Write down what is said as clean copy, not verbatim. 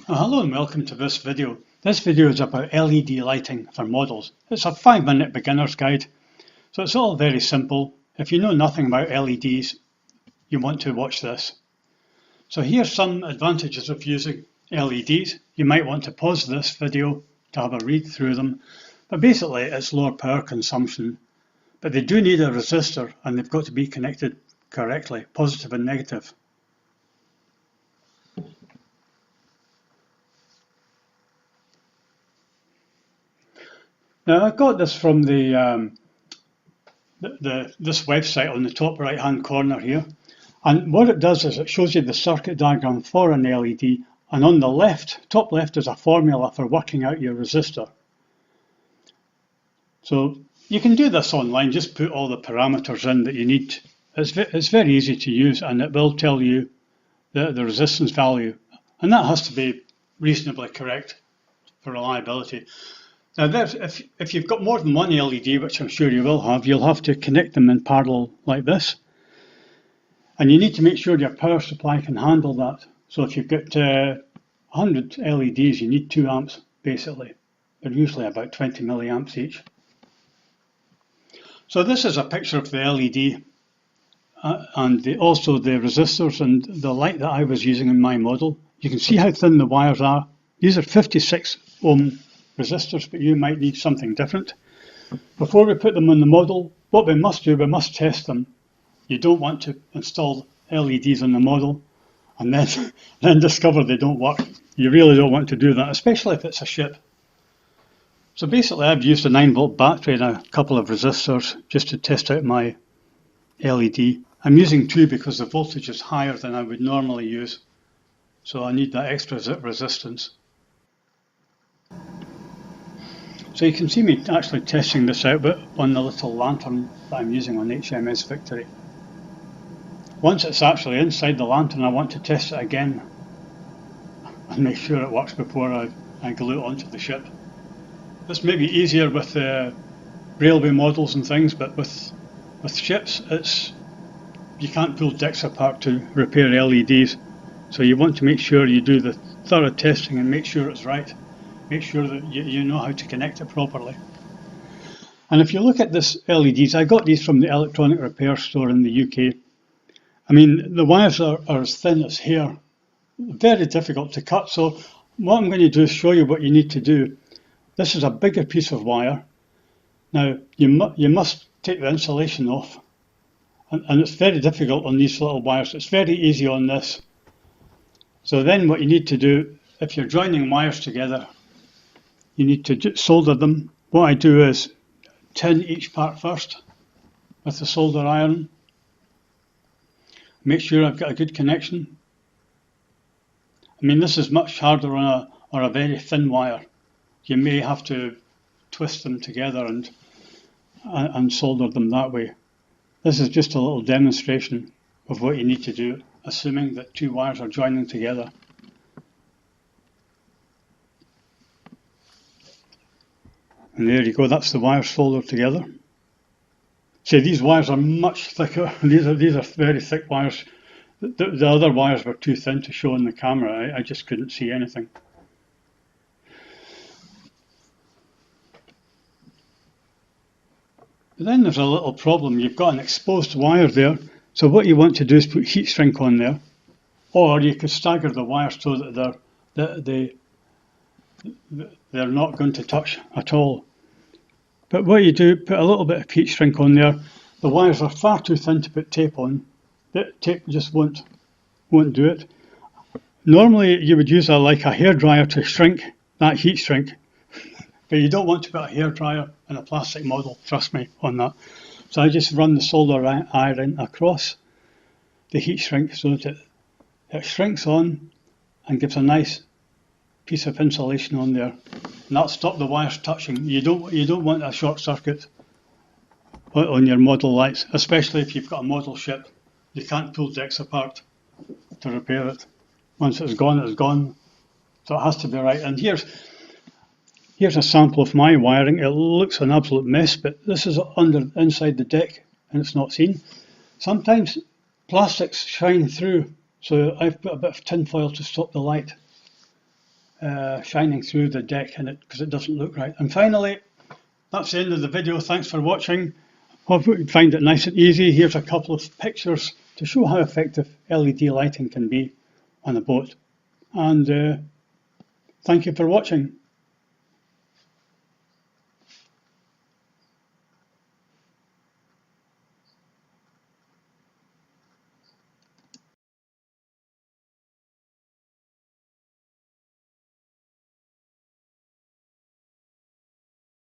Hello and welcome to this video. This video is about LED lighting for models. It's a 5-minute beginner's guide, so it's all very simple. If you know nothing about LEDs, you want to watch this. So here's some advantages of using LEDs. You might want to pause this video to have a read through them, but basically it's lower power consumption. But they do need a resistor and they've got to be connected correctly, positive and negative. Now I got this from this website on the top right hand corner here, and what it does is it shows you the circuit diagram for an LED, and on the left, top left, is a formula for working out your resistor. So you can do this online, just put all the parameters in that you need. It's very easy to use, and it will tell you the resistance value, and that has to be reasonably correct for reliability. Now, if you've got more than one LED, which I'm sure you will have, you'll have to connect them in parallel like this. And you need to make sure your power supply can handle that. So if you've got 100 LEDs, you need 2 amps, basically. They're usually about 20 milliamps each. So this is a picture of the LED and also the resistors and the light that I was using in my model. You can see how thin the wires are. These are 56 ohm resistors, but you might need something different. Before we put them on the model, what we must do, we must test them. You don't want to install LEDs on the model and then discover they don't work. You really don't want to do that, especially if it's a ship. So basically I've used a 9-volt battery and a couple of resistors just to test out my LED. I'm using 2 because the voltage is higher than I would normally use, so I need that extra resistance. So you can see me actually testing this out on the little lantern that I'm using on HMS Victory. Once it's actually inside the lantern, I want to test it again and make sure it works before I glue it onto the ship. This may be easier with railway models and things, but with ships, you can't pull decks apart to repair LEDs. So you want to make sure you do the thorough testing and make sure it's right. Make sure that you know how to connect it properly. And if you look at this LEDs, I got these from the electronic repair store in the UK. I mean, the wires are as thin as hair, very difficult to cut. So what I'm going to do is show you what you need to do. This is a bigger piece of wire. Now, you must take the insulation off. And it's very difficult on these little wires. It's very easy on this. So then what you need to do, if you're joining wires together, you need to solder them. What I do is tin each part first with the solder iron. Make sure I've got a good connection. I mean, this is much harder on a very thin wire. You may have to twist them together and solder them that way. This is just a little demonstration of what you need to do, assuming that 2 wires are joining together. And there you go, that's the wires soldered together. See, these wires are much thicker. These are very thick wires. The other wires were too thin to show on the camera. I just couldn't see anything. But then there's a little problem. You've got an exposed wire there. So what you want to do is put heat shrink on there. Or you could stagger the wires so that they're not going to touch at all. But what you do, put a little bit of heat shrink on there. The wires are far too thin to put tape on. The tape just won't do it. Normally you would use like a hairdryer to shrink that heat shrink, but you don't want to put a hairdryer in a plastic model, trust me on that. So I just run the solder iron across the heat shrink so that it shrinks on and gives a nice piece of insulation on there, and that'll stop the wires touching. You don't want a short circuit on your model lights, especially if you've got a model ship. You can't pull decks apart to repair it. Once it's gone, it's gone. So it has to be right. And here's a sample of my wiring. It looks an absolute mess, but this is inside the deck and it's not seen. Sometimes plastics shine through, so I've put a bit of tin foil to stop the light. shining through the deck in it because it doesn't look right. And finally, that's the end of the video. Thanks for watching. Hope you find it nice and easy. Here's a couple of pictures to show how effective LED lighting can be on a boat. And thank you for watching.